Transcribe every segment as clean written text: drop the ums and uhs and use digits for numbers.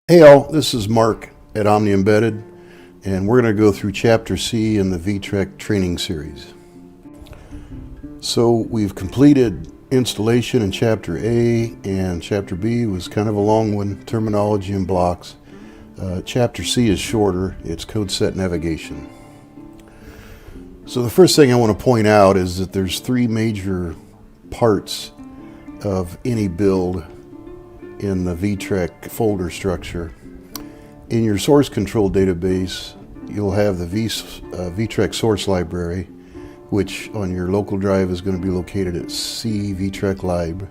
Hey all, this is Mark at Omni Embedded, and we're going to go through Chapter C in the Vtrek training series. So we've completed installation in Chapter A, and Chapter B was kind of a long one, terminology and blocks. Chapter C is shorter, it's code set navigation. So the first thing I want to point out is that there's three major parts of any build in the Vtrek folder structure. In your source control database, you'll have the Vtrek source library, which on your local drive is going to be located at C Vtrek lib.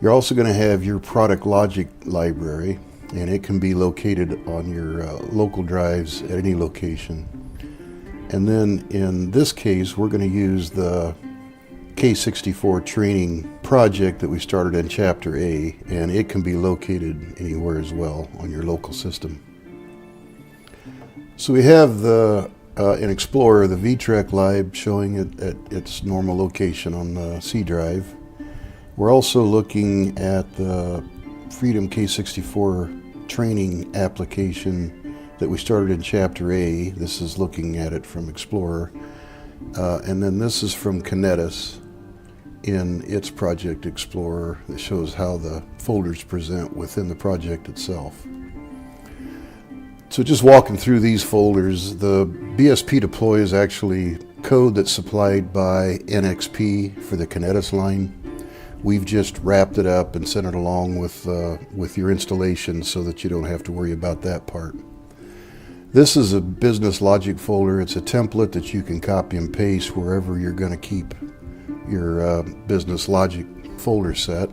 You're also going to have your product logic library, and it can be located on your local drives at any location. And then in this case, we're going to use the K64 training project that we started in Chapter A, and it can be located anywhere as well on your local system. So we have in Explorer the Vtrek lib showing it at its normal location on the C drive. We're also looking at the Freedom K64 training application that we started in Chapter A. This is looking at it from Explorer. And then this is from Kinetis in its Project Explorer that shows how the folders present within the project itself. So just walking through these folders, the BSP deploy is actually code that's supplied by NXP for the Kinetis line. We've just wrapped it up and sent it along with your installation so that you don't have to worry about that part. This is a business logic folder. It's a template that you can copy and paste wherever you're going to keep your business logic folder set.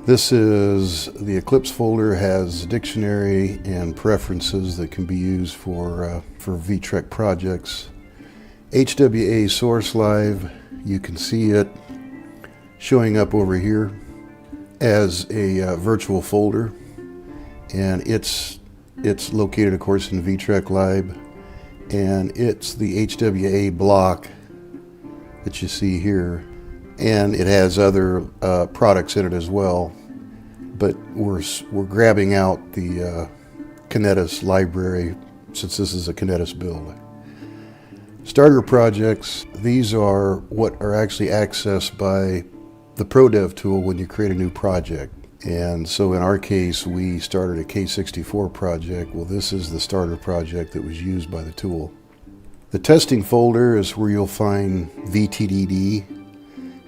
This is the Eclipse folder, has dictionary and preferences that can be used for Vtrek projects. HWA source live, you can see it showing up over here as a virtual folder, and it's located, of course, in Vtrek lib, and it's the HWA block that you see here, and it has other products in it as well, but we're grabbing out the Kinetis library since this is a Kinetis build. Starter projects, these are what are actually accessed by the ProDev tool when you create a new project. And so in our case, we started a K64 project. Well, this is the starter project that was used by the tool. The testing folder is where you'll find VTDD,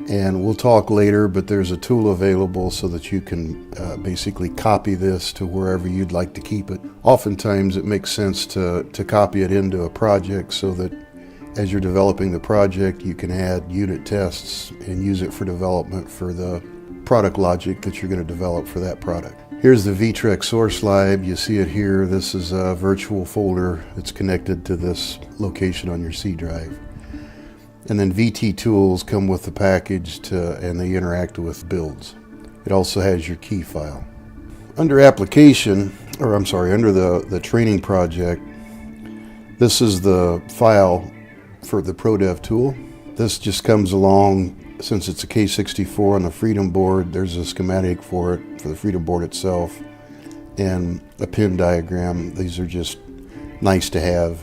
and we'll talk later, but there's a tool available so that you can basically copy this to wherever you'd like to keep it. Oftentimes it makes sense to copy it into a project so that as you're developing the project, you can add unit tests and use it for development for the product logic that you're going to develop for that product. Here's the Vtrek source lib. You see it here. This is a virtual folder that's connected to this location on your C drive. And then VT tools come with the package and they interact with builds. It also has your key file. Under application, under the training project, this is the file for the ProDev tool. This just comes along. Since it's a K64 on the Freedom board, there's a schematic for it, for the Freedom board itself, and a pin diagram. These are just nice to have.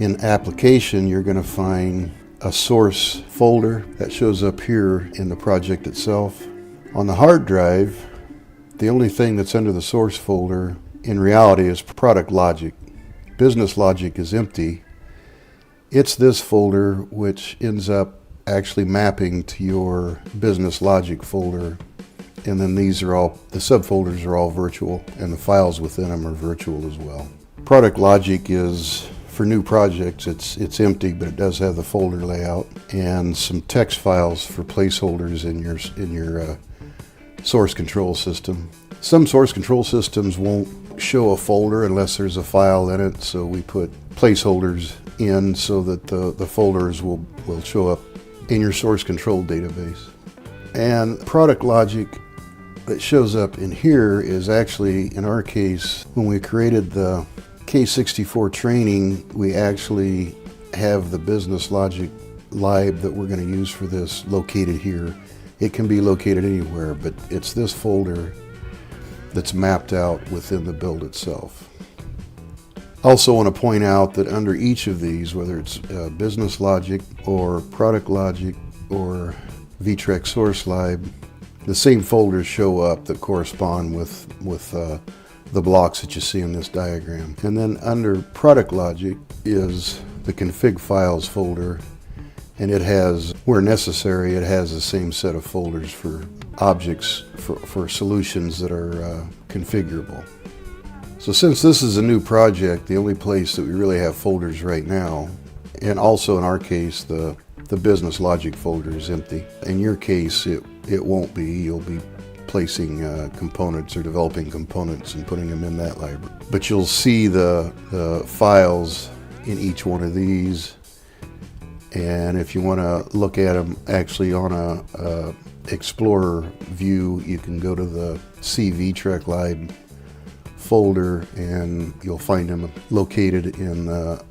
In application, you're going to find a source folder that shows up here in the project itself. On the hard drive, the only thing that's under the source folder in reality is product logic. Business logic is empty. It's this folder which ends up actually mapping to your business logic folder, and then the subfolders are all virtual, and the files within them are virtual as well. Product logic is for new projects. It's empty, but it does have the folder layout and some text files for placeholders in your source control system. Some source control systems won't show a folder unless there's a file in it, so we put placeholders in so that the folders will show up in your source control database. And product logic that shows up in here is actually, in our case, when we created the K64 training, we actually have the business logic lib that we're going to use for this located here. It can be located anywhere, but it's this folder that's mapped out within the build itself. I also want to point out that under each of these, whether it's business logic or product logic or Vtrek source lib, the same folders show up that correspond with the blocks that you see in this diagram. And then under product logic is the config files folder, and it has, where necessary, it has the same set of folders for objects for solutions that are configurable. So since this is a new project, the only place that we really have folders right now, and also in our case the business logic folder is empty. In your case it won't be. You'll be placing components or developing components and putting them in that library. But you'll see the files in each one of these, and if you want to look at them actually on a Explorer view, you can go to the C Vtrek lib folder and you'll find them located in the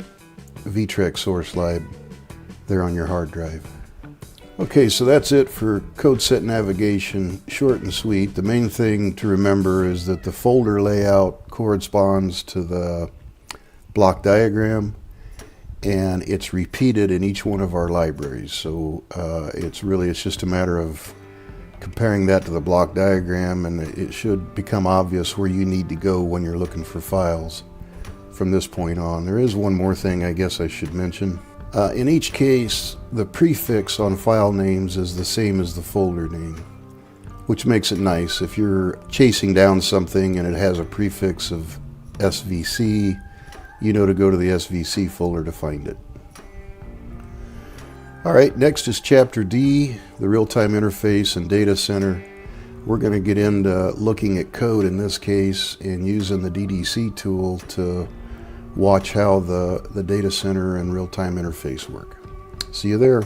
Vtrek source lib there on your hard drive. Okay, so that's it for code set navigation, short and sweet. The main thing to remember is that the folder layout corresponds to the block diagram, and it's repeated in each one of our libraries. So it's just a matter of comparing that to the block diagram, and it should become obvious where you need to go when you're looking for files from this point on. There is one more thing I guess I should mention. In each case, the prefix on file names is the same as the folder name, which makes it nice. If you're chasing down something and it has a prefix of SVC, you know to go to the SVC folder to find it. All right, next is Chapter D, the real-time interface and data center. We're going to get into looking at code in this case and using the DDC tool to watch how the data center and real-time interface work. See you there.